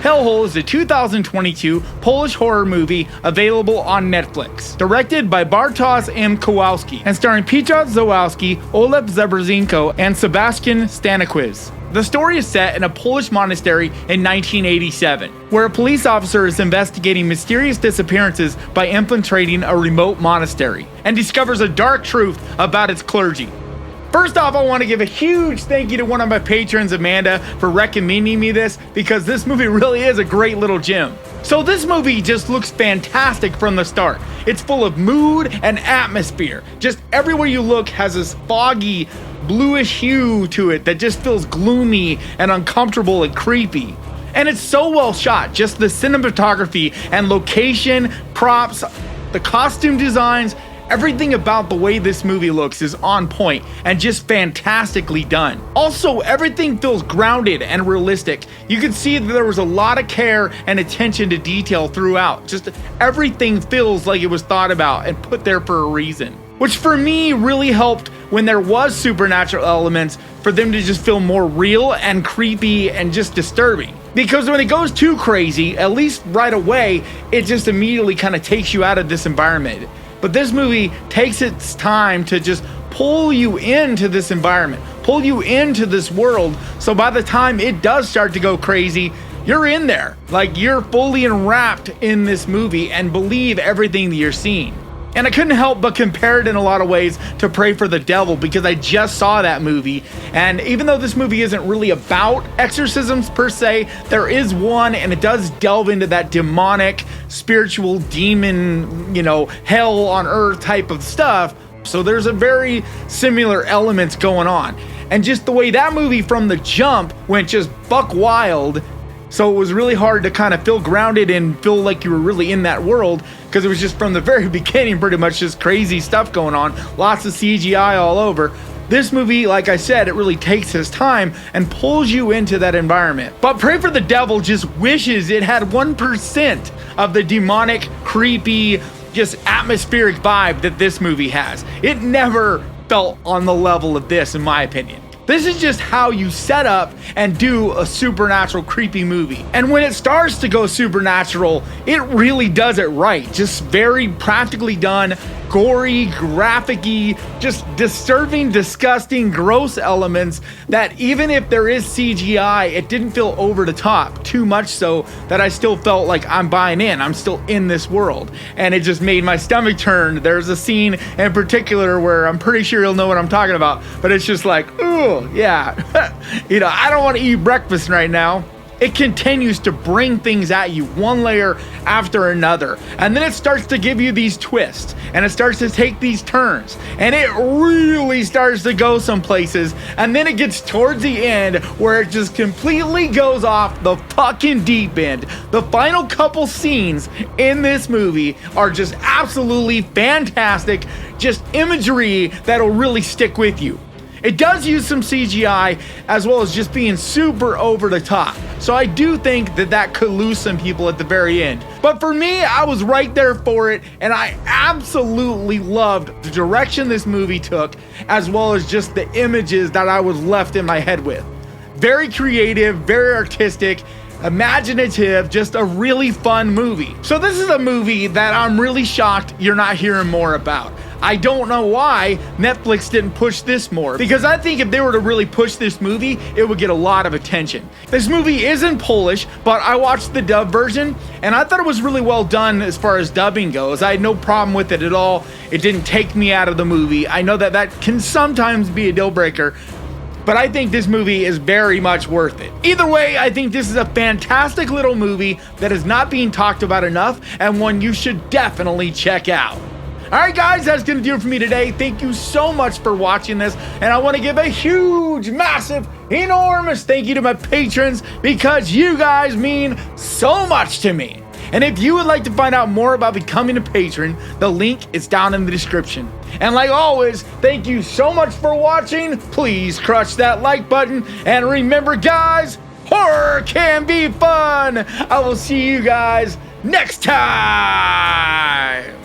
Hellhole is a 2022 Polish horror movie available on Netflix, directed by Bartosz M. Kowalski, and starring Piotr Zawalski, Olaf Zabrzinko, and Sebastian Stanisław. The story is set in a Polish monastery in 1987, where a police officer is investigating mysterious disappearances by infiltrating a remote monastery, and discovers a dark truth about its clergy. First off, I want to give a huge thank you to one of my patrons, Amanda, for recommending me this, because this movie really is a great little gem. So this movie just looks fantastic from the start. It's full of mood and atmosphere. Just everywhere you look has this foggy, bluish hue to it that just feels gloomy and uncomfortable and creepy. And it's so well shot, just the cinematography and location, props, the costume designs, everything about the way this movie looks is on point and just fantastically done. Also, everything feels grounded and realistic. You can see that there was a lot of care and attention to detail throughout. Just everything feels like it was thought about and put there for a reason. Which for me really helped when there was supernatural elements for them to just feel more real and creepy and just disturbing. Because when it goes too crazy, at least right away, it just immediately kind of takes you out of this environment. But this movie takes its time to just pull you into this environment, pull you into this world, so by the time it does start to go crazy, you're in there. Like, you're fully enwrapped in this movie and believe everything that you're seeing. And I couldn't help but compare it in a lot of ways to Pray for the Devil, because I just saw that movie, and even though this movie isn't really about exorcisms per se, there is one, and it does delve into that demonic, spiritual, demon, hell on earth type of stuff. So there's a very similar elements going on. And just the way that movie from the jump went just buck wild, so it was really hard to kind of feel grounded and feel like you were really in that world, because it was just from the very beginning pretty much just crazy stuff going on, lots of CGI all over. This movie, like I said, it really takes its time and pulls you into that environment. But Pray for the Devil just wishes it had 1% of the demonic, creepy, just atmospheric vibe that this movie has. It never felt on the level of this, in my opinion. This is just how you set up and do a supernatural creepy movie. And when it starts to go supernatural, it really does it right. Just very practically done, gory, graphic-y, just disturbing, disgusting, gross elements that even if there is CGI, it didn't feel over the top, too much so that I still felt like I'm buying in. I'm still in this world. And it just made my stomach turn. There's a scene in particular where I'm pretty sure you'll know what I'm talking about, but it's just like, ooh, yeah. I don't want to eat breakfast right now. It continues to bring things at you one layer after another, and then it starts to give you these twists, and it starts to take these turns, and it really starts to go some places, and then it gets towards the end where it just completely goes off the fucking deep end. The final couple scenes in this movie are just absolutely fantastic, just imagery that'll really stick with you. It does use some CGI as well as just being super over the top. So I do think that could lose some people at the very end. But for me, I was right there for it, and I absolutely loved the direction this movie took, as well as just the images that I was left in my head with. Very creative, very artistic, imaginative, just a really fun movie. So this is a movie that I'm really shocked you're not hearing more about. I don't know why Netflix didn't push this more, because I think if they were to really push this movie, it would get a lot of attention. This movie is in Polish, but I watched the dub version, and I thought it was really well done as far as dubbing goes. I had no problem with it at all. It didn't take me out of the movie. I know that can sometimes be a deal breaker, but I think this movie is very much worth it. Either way, I think this is a fantastic little movie that is not being talked about enough, and one you should definitely check out. Alright guys, that's gonna do it for me today. Thank you so much for watching this, and I want to give a huge, massive, enormous thank you to my patrons, because you guys mean so much to me. And if you would like to find out more about becoming a patron, the link is down in the description. And like always, thank you so much for watching. Please crush that like button, and remember guys, horror can be fun. I will see you guys next time.